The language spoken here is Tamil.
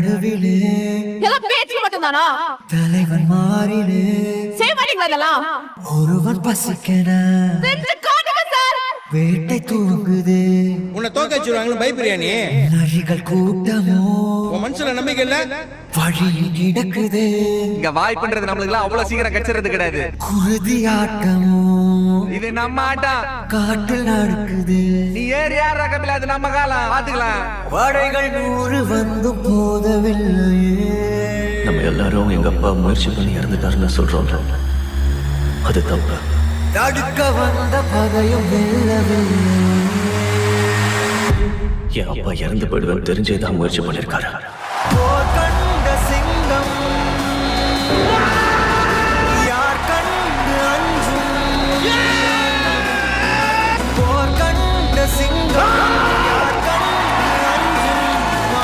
நடுவிலே பேச்சு மட்டும்தானா? தலைவன் மாறிலே செய்வாங்களா இதெல்லாம்? ஒருவன் பசிக்கன வேட்டை தூங்குது. உன்னை தோக்க வச்சிருவாங்கன்னு பயப்படுறியா நீ? நரிகள் கூட்டமோ உன் மனசுல நம்பிக்கை இல்ல? வழியில் கிடக்குது. இங்க வாய்ப்புன்றது நம்மளுக்கு எல்லாம் அவ்வளவு சீக்கிரம் கிடைச்சிறது கிடையாது. குருதி ஆட்டமோ இது நம்ம ஆட்டம். காட்டில் நடக்குது. நீ ஏறி யார் ரகமில்ல, அது நம்ம காலம் பாத்துக்கலாம். படைகள் 100 வந்து போதவில்லையே. நம்ம எல்லாரும் எங்க அப்பா முயற்சி பண்ணி இறந்துட்டாருன்னு சொல்றோம். அது தப்பு. தடுக்க வந்த பகையும் வெல்லவில்லை. என் அப்பா இறந்து போயிடுவேன் தெரிஞ்சேதான் முயற்சி பண்ணிருக்காரு. போர் கண்டு